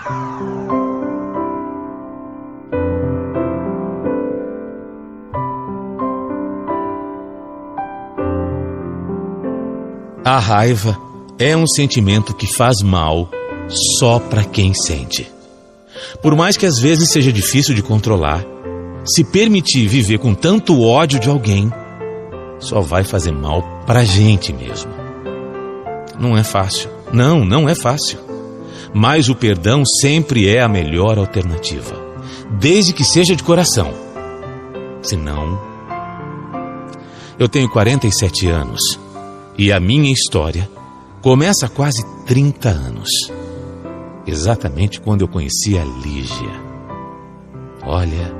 A raiva é um sentimento que faz mal só para quem sente. Por mais que às vezes seja difícil de controlar, se permitir viver com tanto ódio de alguém, só vai fazer mal pra gente mesmo. Não é fácil. Não é fácil. Mas o perdão sempre é a melhor alternativa, desde que seja de coração. Senão... Eu tenho 47 anos e a minha história começa há quase 30 anos. Exatamente quando eu conheci a Lígia. Olha,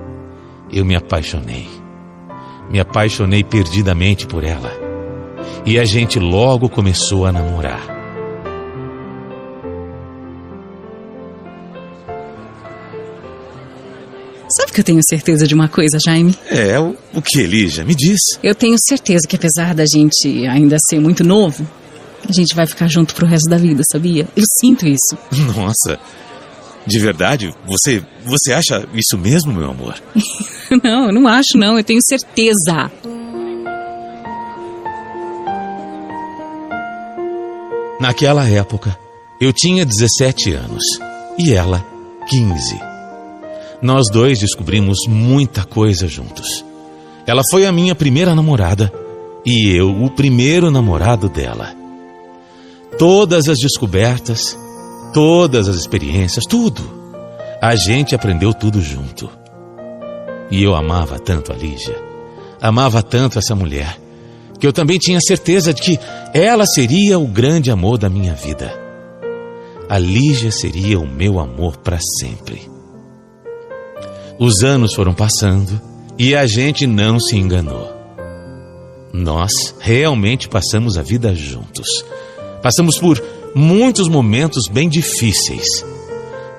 eu me apaixonei. Me apaixonei perdidamente por ela. E a gente logo começou a namorar. Sabe que eu tenho certeza de uma coisa, Jaime? O que, Lígia? Me diz. Eu tenho certeza que apesar da gente ainda ser muito novo, a gente vai ficar junto pro resto da vida, sabia? Eu sinto isso. Nossa, de verdade? Você acha isso mesmo, meu amor? Não, eu não acho não, eu tenho certeza. Naquela época, eu tinha 17 anos e ela 15. Nós dois descobrimos muita coisa juntos. Ela foi a minha primeira namorada e eu o primeiro namorado dela. Todas as descobertas, todas as experiências, tudo. A gente aprendeu tudo junto. E eu amava tanto a Lígia, amava tanto essa mulher, que eu também tinha certeza de que ela seria o grande amor da minha vida. A Lígia seria o meu amor para sempre. Os anos foram passando e a gente não se enganou. Nós realmente passamos a vida juntos. Passamos por muitos momentos bem difíceis,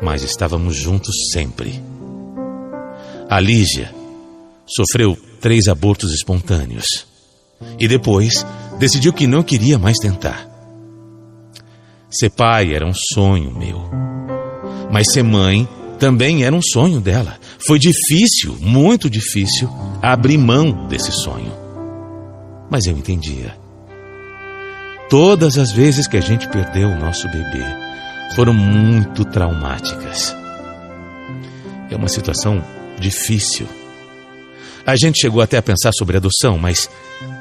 mas estávamos juntos sempre. A Lígia sofreu 3 abortos espontâneos e depois decidiu que não queria mais tentar. Ser pai era um sonho meu, mas ser mãe também era um sonho dela. Foi difícil, muito difícil, abrir mão desse sonho. Mas eu entendia. Todas as vezes que a gente perdeu o nosso bebê foram muito traumáticas. É uma situação difícil. A gente chegou até a pensar sobre adoção, mas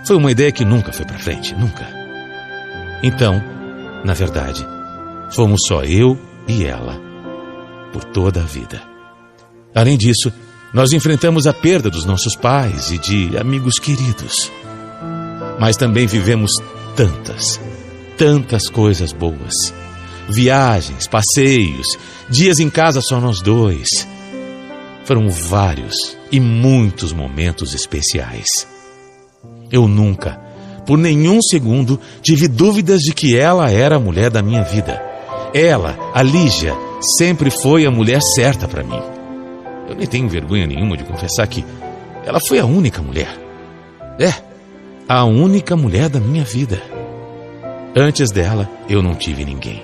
foi uma ideia que nunca foi para frente, nunca. Então, na verdade, fomos só eu e ela por toda a vida. Além disso, nós enfrentamos a perda dos nossos pais e de amigos queridos. Mas também vivemos tantas coisas boas. Viagens, passeios, dias em casa só nós dois. Foram vários e muitos momentos especiais. Eu nunca, por nenhum segundo, tive dúvidas de que ela era a mulher da minha vida. Ela, a Lígia, sempre foi a mulher certa para mim. Eu nem tenho vergonha nenhuma de confessar que ela foi a única mulher. A única mulher da minha vida. Antes dela, eu não tive ninguém.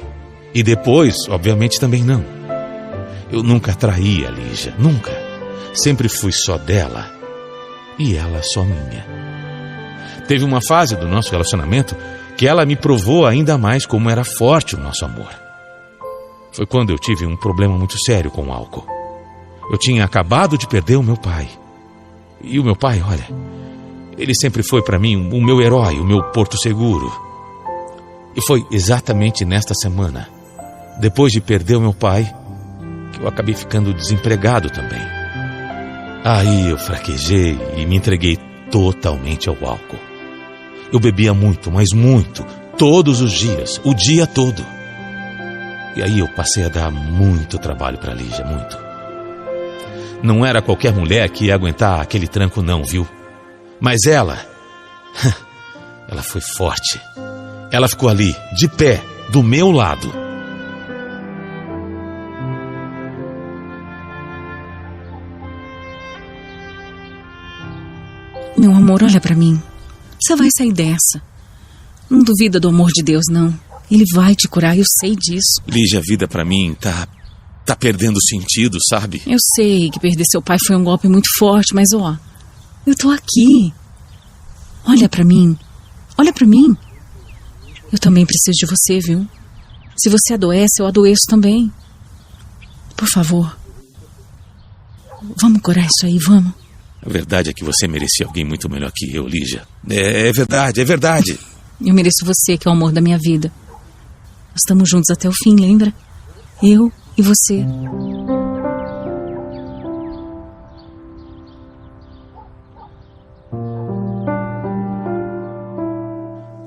E depois, obviamente, também não. Eu nunca traí a Lígia, nunca. Sempre fui só dela e ela só minha. Teve uma fase do nosso relacionamento que ela me provou ainda mais como era forte o nosso amor. Foi quando eu tive um problema muito sério com o álcool. Eu tinha acabado de perder o meu pai. E o meu pai, olha, ele sempre foi para mim o meu herói, o meu porto seguro. E foi exatamente nesta semana, depois de perder o meu pai, que eu acabei ficando desempregado também. Aí eu fraquejei e me entreguei totalmente ao álcool. Eu bebia muito, mas muito, todos os dias, o dia todo. E aí eu passei a dar muito trabalho para a Lígia, muito. Não era qualquer mulher que ia aguentar aquele tranco não, viu? Mas ela foi forte. Ela ficou ali, de pé, do meu lado. Meu amor, olha pra mim. Você vai sair dessa. Não duvida do amor de Deus, não. Ele vai te curar, eu sei disso. Lígia, a vida pra mim tá tá perdendo sentido, sabe? Eu sei que perder seu pai foi um golpe muito forte, mas eu tô aqui. Olha pra mim. Olha pra mim. Eu também preciso de você, viu? Se você adoece, eu adoeço também. Por favor. Vamos curar isso aí, vamos. A verdade é que você merecia alguém muito melhor que eu, Lígia. É verdade, é verdade. Eu mereço você, que é o amor da minha vida. Nós estamos juntos até o fim, lembra? Eu e você.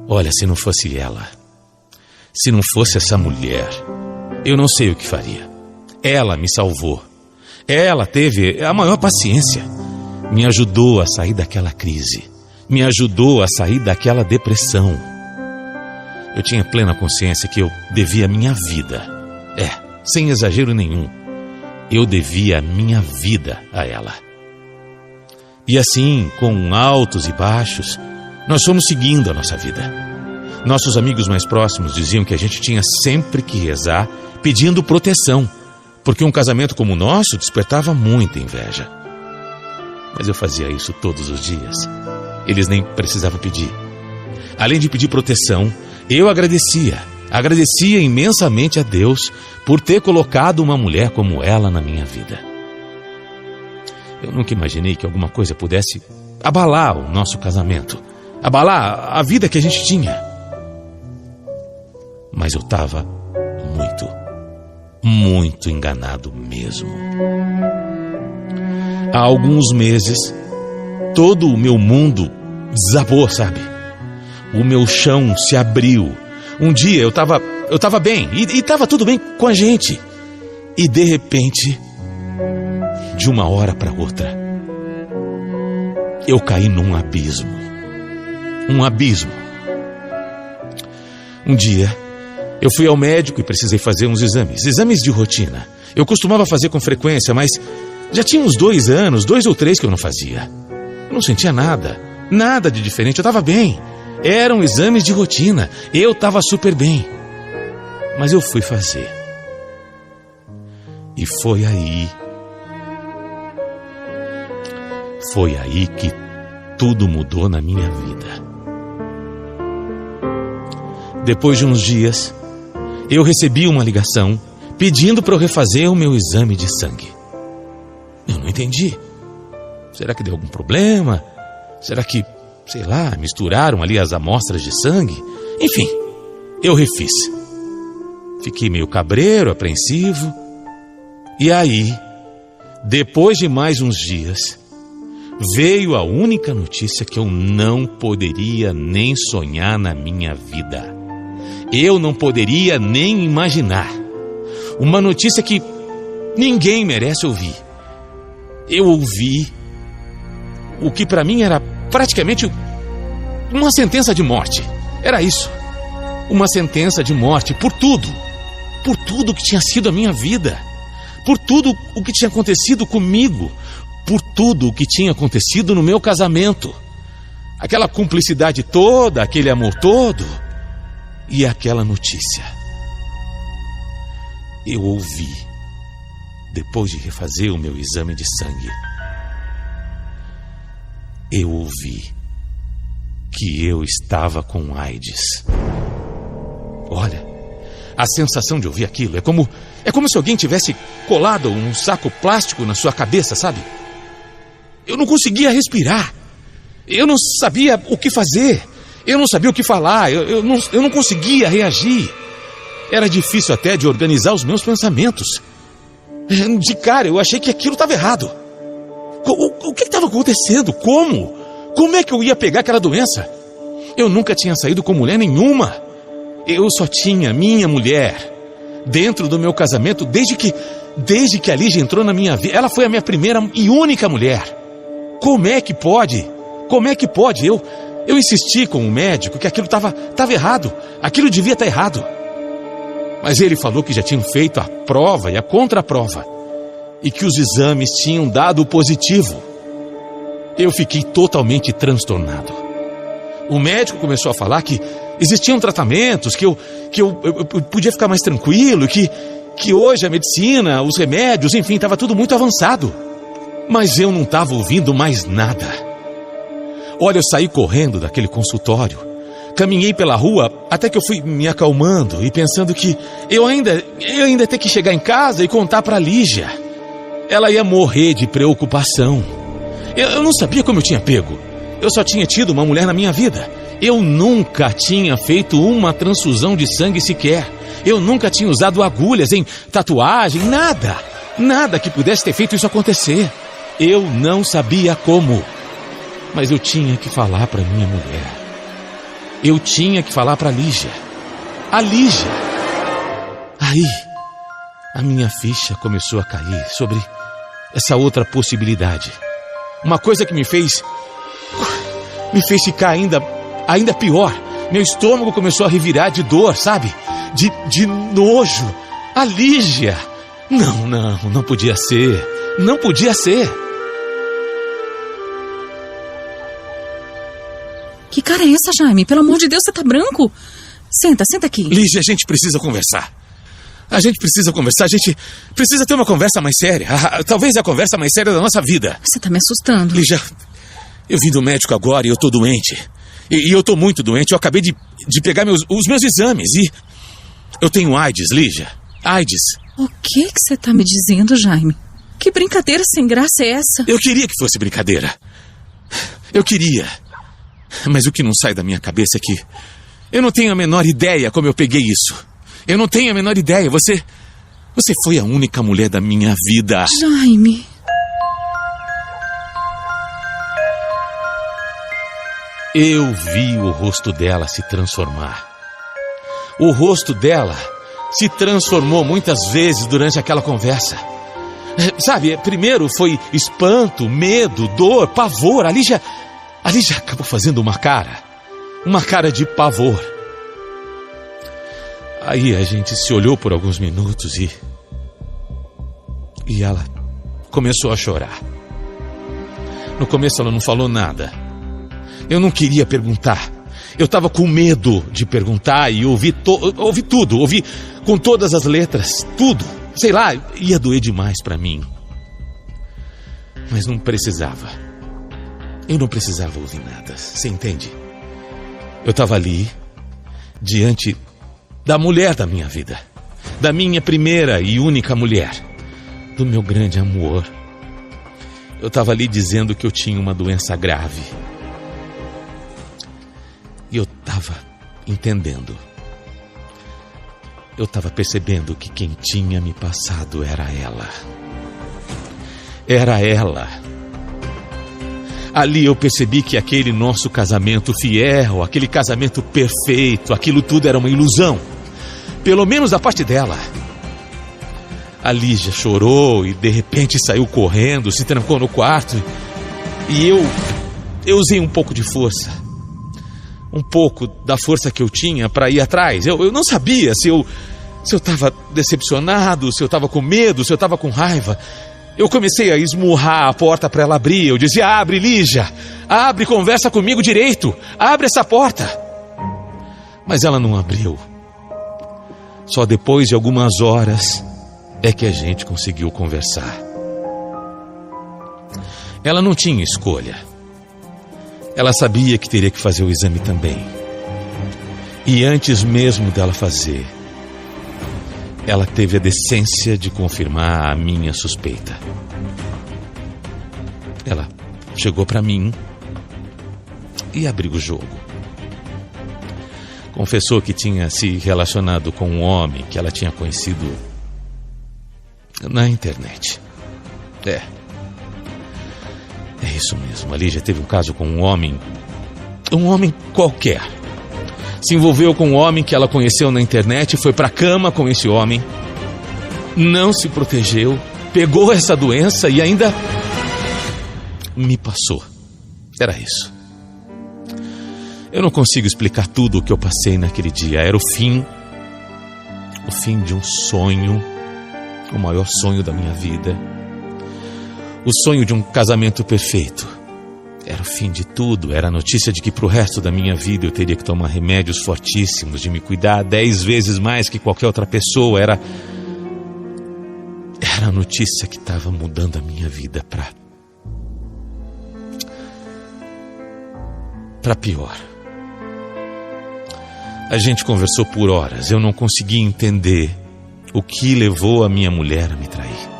Olha, se não fosse ela, se não fosse essa mulher, eu não sei o que faria. Ela me salvou. Ela teve a maior paciência. Me ajudou a sair daquela crise. Me ajudou a sair daquela depressão. Eu tinha plena consciência que eu devia a minha vida. Sem exagero nenhum. Eu devia a minha vida a ela. E assim, com altos e baixos, nós fomos seguindo a nossa vida. Nossos amigos mais próximos diziam que a gente tinha sempre que rezar pedindo proteção, porque um casamento como o nosso despertava muita inveja. Mas eu fazia isso todos os dias. Eles nem precisavam pedir. Além de pedir proteção, eu agradecia imensamente a Deus por ter colocado uma mulher como ela na minha vida. Eu nunca imaginei que alguma coisa pudesse abalar o nosso casamento, abalar a vida que a gente tinha. Mas eu estava muito enganado mesmo. Há alguns meses, todo o meu mundo desabou, sabe? O meu chão se abriu. Um dia eu tava bem, e estava tudo bem com a gente. E de repente, de uma hora para outra, eu caí num abismo. Um abismo. Um dia, eu fui ao médico e precisei fazer uns exames de rotina. Eu costumava fazer com frequência, mas já tinha uns 2 anos, 2 ou 3 que eu não fazia. Eu não sentia nada de diferente, eu estava bem. Eram exames de rotina, eu estava super bem. Mas eu fui fazer. E foi aí que tudo mudou na minha vida. Depois de uns dias, eu recebi uma ligação pedindo para eu refazer o meu exame de sangue. Eu não entendi. Será que deu algum problema? Será que, sei lá, misturaram ali as amostras de sangue? Enfim, eu refiz. Fiquei meio cabreiro, apreensivo. E aí, depois de mais uns dias, veio a única notícia que eu não poderia nem sonhar na minha vida. Eu não poderia nem imaginar. Uma notícia que ninguém merece ouvir. Eu ouvi o que para mim era praticamente uma sentença de morte. Era isso. Uma sentença de morte por tudo. Por tudo que tinha sido a minha vida. Por tudo o que tinha acontecido comigo. Por tudo o que tinha acontecido no meu casamento. Aquela cumplicidade toda, aquele amor todo. E aquela notícia. Eu ouvi, depois de refazer o meu exame de sangue, eu ouvi que eu estava com AIDS. Olha, a sensação de ouvir aquilo é como se alguém tivesse colado um saco plástico na sua cabeça, sabe? Eu não conseguia respirar. Eu não sabia o que fazer. Eu não sabia o que falar. Eu não conseguia reagir. Era difícil até de organizar os meus pensamentos. De cara, eu achei que aquilo estava errado. O que estava acontecendo? Como? Como é que eu ia pegar aquela doença? Eu nunca tinha saído com mulher nenhuma. Eu só tinha minha mulher dentro do meu casamento desde que a Lígia entrou na minha vida. Ela foi a minha primeira e única mulher. Como é que pode? Como é que pode? Eu insisti com o médico que aquilo estava errado. Aquilo devia estar errado. Mas ele falou que já tinham feito a prova e a contraprova. E que os exames tinham dado positivo. Eu fiquei totalmente transtornado. O médico começou a falar que existiam tratamentos, que eu podia ficar mais tranquilo, que que hoje a medicina, os remédios, enfim, estava tudo muito avançado. Mas eu não estava ouvindo mais nada. Olha, eu saí correndo daquele consultório. Caminhei pela rua até que eu fui me acalmando e pensando que eu ainda ia ter que chegar em casa e contar para Lígia. Ela ia morrer de preocupação. Eu não sabia como eu tinha pego. Eu só tinha tido uma mulher na minha vida. Eu nunca tinha feito uma transfusão de sangue sequer. Eu nunca tinha usado agulhas em tatuagem, nada. Nada que pudesse ter feito isso acontecer. Eu não sabia como. Mas eu tinha que falar para minha mulher. Eu tinha que falar para Lígia. A Lígia. Aí, a minha ficha começou a cair sobre essa outra possibilidade. Uma coisa que me fez ficar ainda pior. Meu estômago começou a revirar de dor, sabe? De nojo. A Lígia. Não podia ser. Não podia ser. Que cara é essa, Jaime? Pelo amor de Deus, você tá branco? Senta aqui. Lígia, a gente precisa conversar. A gente precisa conversar, a gente precisa ter uma conversa mais séria. Talvez a conversa mais séria da nossa vida. Você tá me assustando. Lígia, eu vim do médico agora e eu tô doente. E eu tô muito doente. Eu acabei de pegar os meus exames e eu tenho AIDS, Lígia. AIDS. O que você tá me dizendo, Jaime? Que brincadeira sem graça é essa? Eu queria que fosse brincadeira. Eu queria. Mas o que não sai da minha cabeça é que eu não tenho a menor ideia como eu peguei isso. Eu não tenho a menor ideia. Você foi a única mulher da minha vida. Jaime. Eu vi o rosto dela se transformar. O rosto dela se transformou muitas vezes durante aquela conversa. Sabe, primeiro foi espanto, medo, dor, pavor. A Lígia acabou fazendo uma cara de pavor. Aí a gente se olhou por alguns minutos e ela começou a chorar. No começo ela não falou nada. Eu não queria perguntar. Eu estava com medo de perguntar e ouvi tudo. Ouvi com todas as letras, tudo. Sei lá, ia doer demais para mim. Mas não precisava. Eu não precisava ouvir nada, você entende? Eu estava ali, diante da mulher da minha vida. Da minha primeira e única mulher. Do meu grande amor. Eu estava ali dizendo que eu tinha uma doença grave. E eu estava entendendo. Eu estava percebendo que quem tinha me passado era ela. Era ela. Ali eu percebi que aquele nosso casamento fiel, aquele casamento perfeito, aquilo tudo era uma ilusão. Pelo menos da parte dela. A Lígia chorou e de repente saiu correndo, se trancou no quarto. E eu usei um pouco de força. Um pouco da força que eu tinha para ir atrás. Eu não sabia se eu estava decepcionado, se eu estava com medo, se eu estava com raiva. Eu comecei a esmurrar a porta para ela abrir. Eu dizia: abre, Lígia, abre, conversa comigo direito, abre essa porta. Mas ela não abriu. Só depois de algumas horas é que a gente conseguiu conversar. Ela não tinha escolha. Ela sabia que teria que fazer o exame também. E antes mesmo dela fazer, ela teve a decência de confirmar a minha suspeita. Ela chegou para mim e abriu o jogo. Confessou que tinha se relacionado com um homem que ela tinha conhecido na internet. É isso mesmo. A Lígia teve um caso com um homem qualquer. Se envolveu com um homem que ela conheceu na internet, foi pra cama com esse homem, não se protegeu, pegou essa doença e ainda me passou. Era isso. Eu não consigo explicar tudo o que eu passei naquele dia. Era o fim de um sonho, o maior sonho da minha vida. O sonho de um casamento perfeito. Era o fim de tudo. Era a notícia de que pro resto da minha vida eu teria que tomar remédios fortíssimos, de me cuidar 10 vezes mais que qualquer outra pessoa. era a notícia que estava mudando a minha vida para pior. A gente conversou por horas. Eu não conseguia entender o que levou a minha mulher a me trair.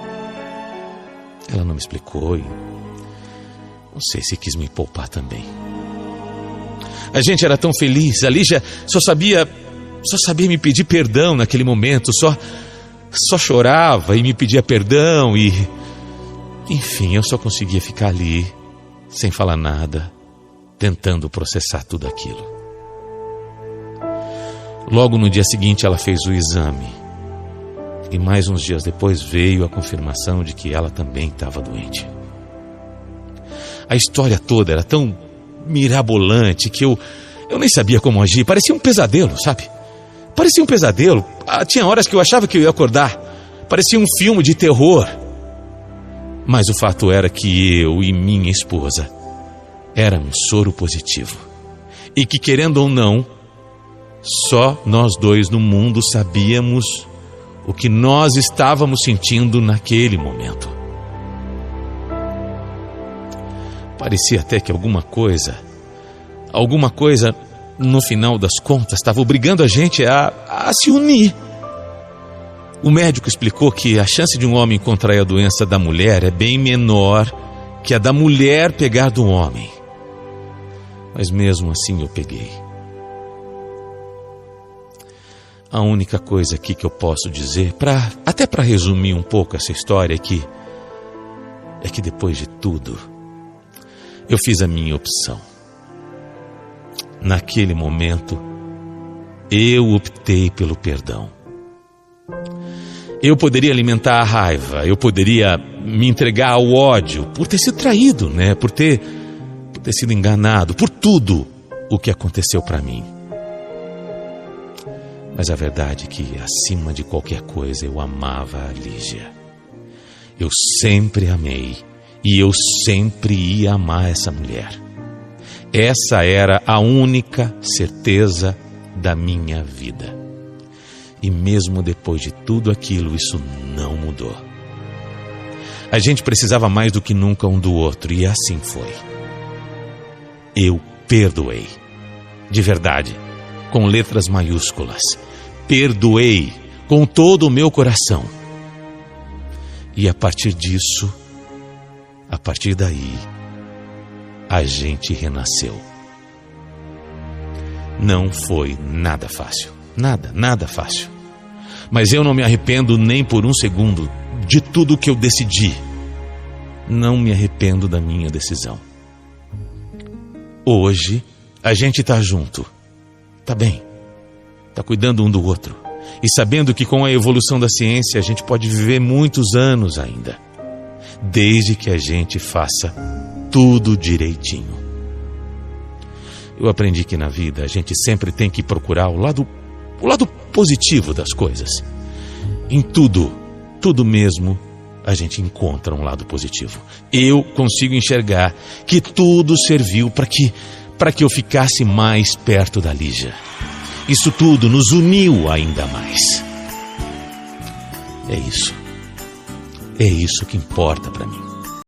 Ela não me explicou e não sei se quis me poupar também. A gente era tão feliz. A Lígia só sabia me pedir perdão naquele momento. Só chorava e me pedia perdão e... Enfim, eu só conseguia ficar ali, sem falar nada, tentando processar tudo aquilo. Logo no dia seguinte ela fez o exame. E mais uns dias depois veio a confirmação de que ela também estava doente. A história toda era tão mirabolante que eu nem sabia como agir. Parecia um pesadelo, sabe? Parecia um pesadelo. Tinha horas que eu achava que eu ia acordar. Parecia um filme de terror. Mas o fato era que eu e minha esposa éramos soro positivo. E que, querendo ou não, só nós dois no mundo sabíamos o que nós estávamos sentindo naquele momento. Parecia até que alguma coisa, no final das contas, estava obrigando a gente a se unir. O médico explicou que a chance de um homem contrair a doença da mulher é bem menor que a da mulher pegar do homem. Mas mesmo assim eu peguei. A única coisa aqui que eu posso dizer, até para resumir um pouco essa história, é que depois de tudo, eu fiz a minha opção. Naquele momento, eu optei pelo perdão. Eu poderia alimentar a raiva, eu poderia me entregar ao ódio por ter sido traído, né? Por ter sido enganado, por tudo o que aconteceu para mim. Mas a verdade é que, acima de qualquer coisa, eu amava a Lígia. Eu sempre amei e eu sempre ia amar essa mulher. Essa era a única certeza da minha vida. E mesmo depois de tudo aquilo, isso não mudou. A gente precisava mais do que nunca um do outro, e assim foi. Eu perdoei. De verdade, com letras maiúsculas. Perdoei com todo o meu coração. E a partir disso, a partir daí, a gente renasceu. Não foi nada fácil. Nada fácil. Mas eu não me arrependo nem por um segundo de tudo que eu decidi. Não me arrependo da minha decisão. Hoje, a gente está junto. Tá bem. Tá cuidando um do outro. E sabendo que com a evolução da ciência, a gente pode viver muitos anos ainda. Desde que a gente faça tudo direitinho. Eu aprendi que na vida a gente sempre tem que procurar o lado positivo das coisas. Em tudo mesmo, a gente encontra um lado positivo. Eu consigo enxergar que tudo serviu para que eu ficasse mais perto da Lígia. Isso tudo nos uniu ainda mais. É isso que importa para mim.